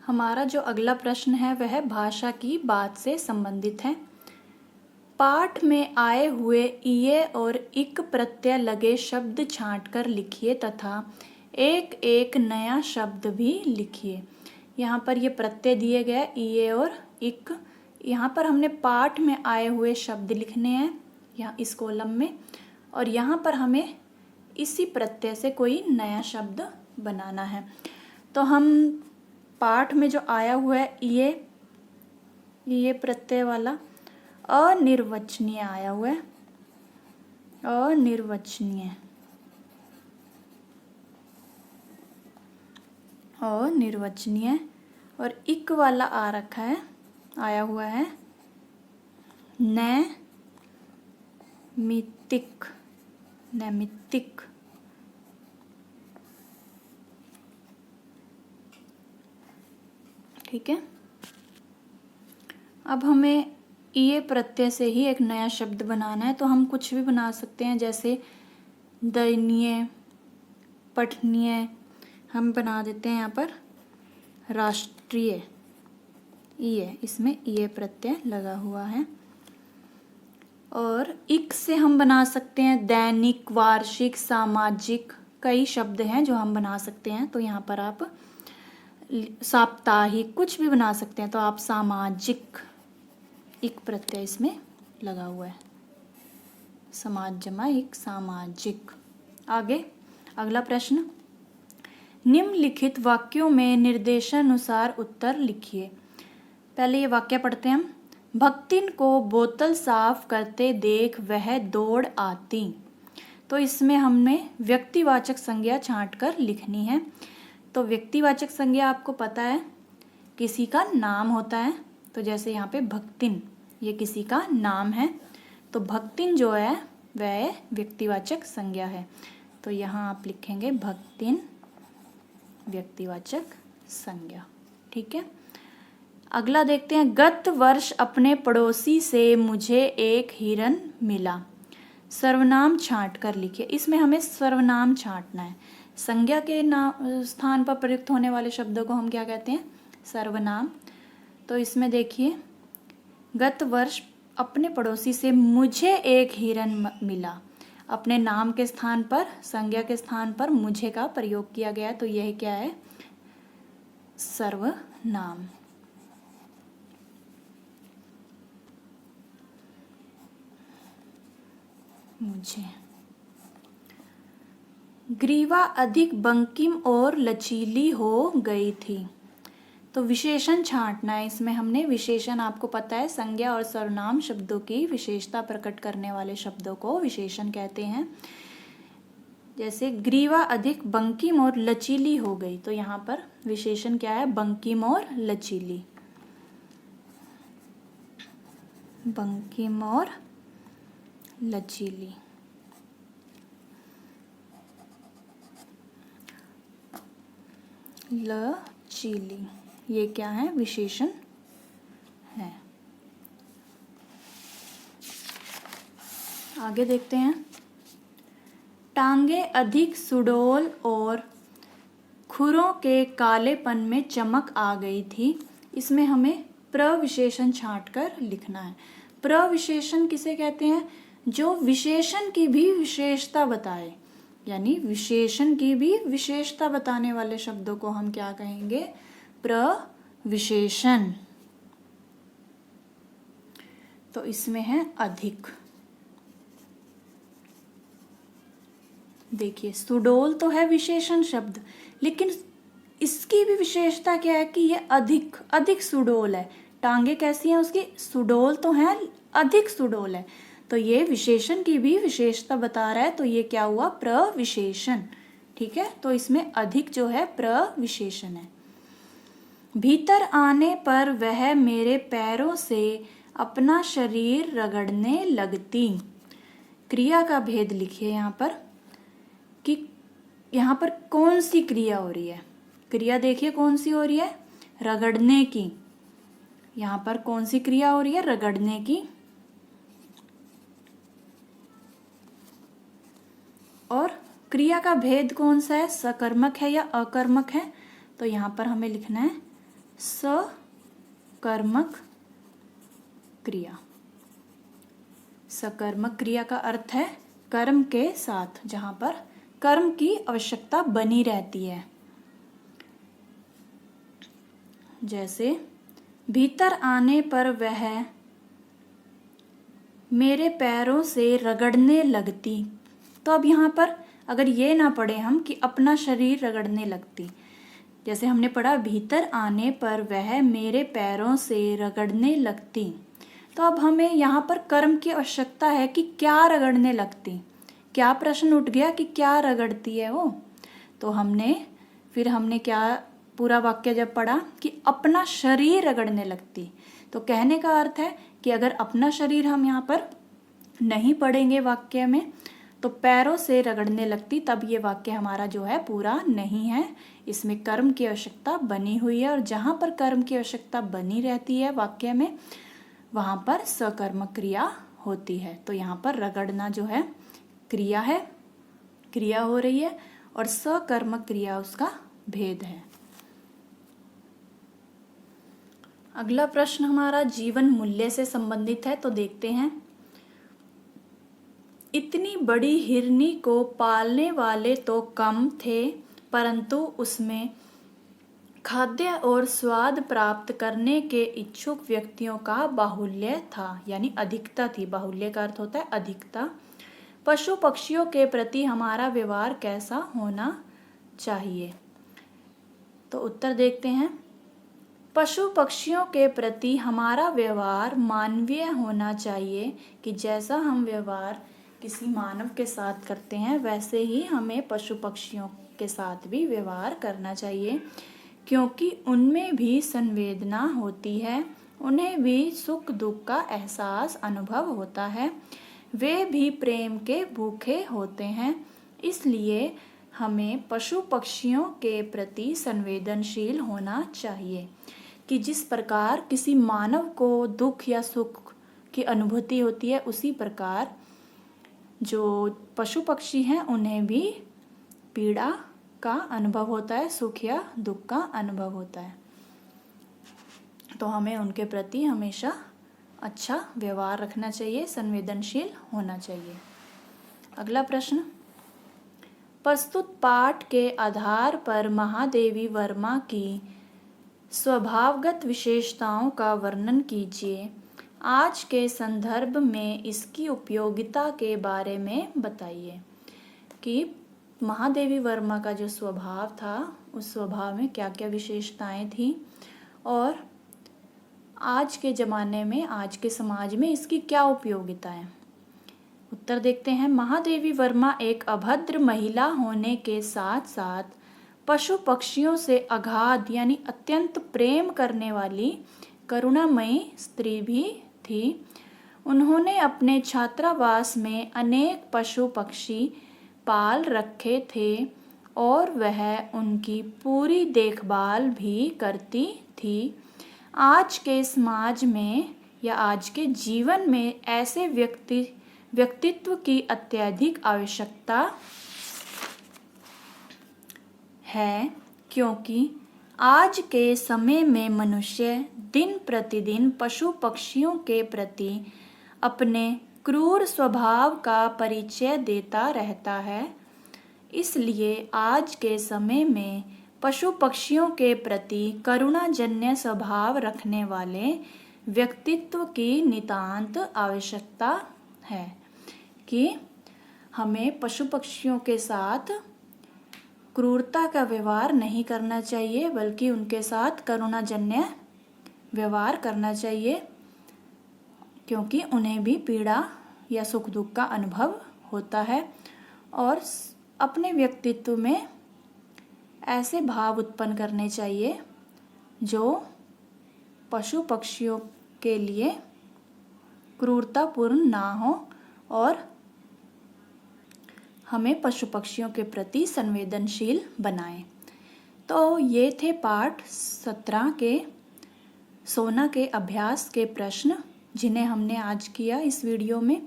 हमारा जो अगला प्रश्न है वह भाषा की बात से संबंधित है। पाठ में आए हुए इये और इक प्रत्यय लगे शब्द छांटकर लिखिए तथा एक एक नया शब्द भी लिखिए। यहाँ पर ये प्रत्यय दिए गए इये और इक। यहाँ पर हमने पाठ में आए हुए शब्द लिखने हैं यहाँ इस कॉलम में, और यहाँ पर हमें इसी प्रत्यय से कोई नया शब्द बनाना है। तो हम पाठ में जो आया हुआ है ये प्रत्यय वाला अनिर्वचनीय आया हुआ है, अनिर्वचनीय और इक वाला आ रखा है, आया हुआ है नैमित्तिक। ठीक है। अब हमें ये प्रत्यय से ही एक नया शब्द बनाना है, तो हम कुछ भी बना सकते हैं, जैसे दयनीय, पठनीय। हम बना देते हैं यहाँ पर राष्ट्रीय, ये इसमें ये प्रत्यय लगा हुआ है। और इक से हम बना सकते हैं दैनिक, वार्षिक, सामाजिक, कई शब्द हैं जो हम बना सकते हैं। तो यहाँ पर आप साप्ताहिक कुछ भी बना सकते हैं, तो आप सामाजिक, इक प्रत्यय इसमें लगा हुआ है, समाज जमा इक, सामाजिक। आगे अगला प्रश्न, निम्नलिखित वाक्यों में निर्देशानुसार उत्तर लिखिए। पहले ये वाक्य पढ़ते हैं हम। भक्तिन को बोतल साफ करते देख वह दौड़ आती। तो इसमें हमें व्यक्तिवाचक संज्ञा छांटकर लिखनी है। तो व्यक्तिवाचक संज्ञा आपको पता है किसी का नाम होता है, तो जैसे यहाँ पे भक्तिन, ये किसी का नाम है, तो भक्तिन जो है वह व्यक्तिवाचक संज्ञा है। तो यहाँ आप लिखेंगे भक्तिन व्यक्तिवाचक संज्ञा। ठीक है। अगला देखते हैं, गत वर्ष अपने पड़ोसी से मुझे एक हिरन मिला। सर्वनाम छांट कर लिखिए। इसमें हमें सर्वनाम छांटना है। संज्ञा के नाम स्थान पर प्रयुक्त होने वाले शब्दों को हम क्या कहते हैं? सर्वनाम। तो इसमें देखिए, गत वर्ष अपने पड़ोसी से मुझे एक हिरन मिला। अपने नाम के स्थान पर, संज्ञा के स्थान पर मुझे का प्रयोग किया गया, तो यह क्या है? सर्वनाम। मुझे। ग्रीवा अधिक बंकिम और लचीली हो गई थी। तो विशेषण छांटना है। इसमें हमने विशेषण, आपको पता है संज्ञा और सर्वनाम शब्दों की विशेषता प्रकट करने वाले शब्दों को विशेषण कहते हैं। जैसे ग्रीवा अधिक बंकिम और लचीली हो गई, तो यहाँ पर विशेषण क्या है? बंकिम और लचीली। बंकिम और लचीली। लचीली, ये क्या है? विशेषण है। आगे देखते हैं, टांगे अधिक सुडौल और खुरों के कालेपन में चमक आ गई थी। इसमें हमें प्रविशेषण छांटकर लिखना है। प्रविशेषण किसे कहते हैं? जो विशेषण की भी विशेषता बताए, यानी विशेषण की भी विशेषता बताने वाले शब्दों को हम क्या कहेंगे? प्रविशेषण। तो इसमें है अधिक। देखिए, सुडौल तो है विशेषण शब्द, लेकिन इसकी भी विशेषता क्या है कि ये अधिक सुडौल है। टांगे कैसी हैं उसकी? सुडौल तो है, अधिक सुडौल है। तो ये विशेषण की भी विशेषता बता रहा है, तो ये क्या हुआ? प्रविशेषण। ठीक है। तो इसमें अधिक जो है प्रविशेषण है। भीतर आने पर वह मेरे पैरों से अपना शरीर रगड़ने लगती। क्रिया का भेद लिखिए यहाँ पर कि यहाँ पर कौन सी क्रिया हो रही है। क्रिया देखिए कौन सी हो रही है? रगड़ने की। यहाँ पर कौन सी क्रिया हो रही है? रगड़ने की। और क्रिया का भेद कौन सा है? सकर्मक है या अकर्मक है? तो यहाँ पर हमें लिखना है सकर्मक क्रिया। सकर्मक क्रिया का अर्थ है कर्म के साथ, जहां पर कर्म की आवश्यकता बनी रहती है। जैसे भीतर आने पर वह मेरे पैरों से रगड़ने लगती। तो अब यहाँ पर अगर ये ना पढ़े हम कि अपना शरीर रगड़ने लगती, जैसे हमने पढ़ा भीतर आने पर वह मेरे पैरों से रगड़ने लगती, तो अब हमें यहाँ पर कर्म की आवश्यकता है कि क्या रगड़ने लगती। क्या प्रश्न उठ गया कि क्या रगड़ती है वो। तो फिर हमने क्या पूरा वाक्य जब पढ़ा कि अपना शरीर रगड़ने लगती, तो कहने का अर्थ है कि अगर अपना शरीर हम यहाँ पर नहीं पढ़ेंगे वाक्य में तो पैरों से रगड़ने लगती, तब ये वाक्य हमारा जो है पूरा नहीं है। इसमें कर्म की आवश्यकता बनी हुई है और जहाँ पर कर्म की आवश्यकता बनी रहती है वाक्य में, वहाँ पर सकर्मक क्रिया होती है। तो यहाँ पर रगड़ना जो है क्रिया है, क्रिया हो रही है, और सकर्मक क्रिया उसका भेद है। अगला प्रश्न हमारा जीवन मूल्य से संबंधित है, तो देखते हैं। इतनी बड़ी हिरनी को पालने वाले तो कम थे, परंतु उसमें खाद्य और स्वाद प्राप्त करने के इच्छुक व्यक्तियों का बाहुल्य था, यानी अधिकता थी। बाहुल्य का अर्थ होता है अधिकता। पशु पक्षियों के प्रति हमारा व्यवहार कैसा होना चाहिए। तो उत्तर देखते हैं। पशु पक्षियों के प्रति हमारा व्यवहार मानवीय होना चाहिए, कि जैसा हम व्यवहार किसी मानव के साथ करते हैं वैसे ही हमें पशु पक्षियों के साथ भी व्यवहार करना चाहिए, क्योंकि उनमें भी संवेदना होती है, उन्हें भी सुख दुख का एहसास अनुभव होता है, वे भी प्रेम के भूखे होते हैं। इसलिए हमें पशु पक्षियों के प्रति संवेदनशील होना चाहिए, कि जिस प्रकार किसी मानव को दुख या सुख की अनुभूति होती है, उसी प्रकार जो पशु पक्षी हैं उन्हें भी पीड़ा का अनुभव होता है, सुख या दुख का अनुभव होता है। तो हमें उनके प्रति हमेशा अच्छा व्यवहार रखना चाहिए, संवेदनशील होना चाहिए। अगला प्रश्न। प्रस्तुत पाठ के आधार पर महादेवी वर्मा की स्वभावगत विशेषताओं का वर्णन कीजिए। आज के संदर्भ में इसकी उपयोगिता के बारे में बताइए। कि महादेवी वर्मा का जो स्वभाव था, उस स्वभाव में क्या क्या विशेषताएं थी और आज के ज़माने में, आज के समाज में इसकी क्या उपयोगिता है। उत्तर देखते हैं। महादेवी वर्मा एक अभद्र महिला होने के साथ साथ पशु पक्षियों से अगाध यानी अत्यंत प्रेम करने वाली करुणामयी स्त्री भी थी। उन्होंने अपने छात्रावास में अनेक पशु पक्षी पाल रखे थे और वह उनकी पूरी देखभाल भी करती थी। आज के समाज में या आज के जीवन में ऐसे व्यक्तित्व की अत्यधिक आवश्यकता है, क्योंकि आज के समय में मनुष्य दिन प्रतिदिन पशु पक्षियों के प्रति अपने क्रूर स्वभाव का परिचय देता रहता है। इसलिए आज के समय में पशु पक्षियों के प्रति करुणाजन्य स्वभाव रखने वाले व्यक्तित्व की नितांत आवश्यकता है, कि हमें पशु पक्षियों के साथ क्रूरता का व्यवहार नहीं करना चाहिए, बल्कि उनके साथ करुणाजन्य व्यवहार करना चाहिए, क्योंकि उन्हें भी पीड़ा या सुख दुख का अनुभव होता है। और अपने व्यक्तित्व में ऐसे भाव उत्पन्न करने चाहिए जो पशु पक्षियों के लिए क्रूरतापूर्ण ना हो और हमें पशु पक्षियों के प्रति संवेदनशील बनाएं। तो ये थे पाठ 17 के सोना के अभ्यास के प्रश्न, जिन्हें हमने आज किया इस वीडियो में।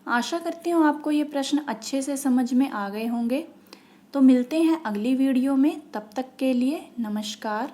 आशा करती हूँ आपको ये प्रश्न अच्छे से समझ में आ गए होंगे। तो मिलते हैं अगली वीडियो में, तब तक के लिए नमस्कार।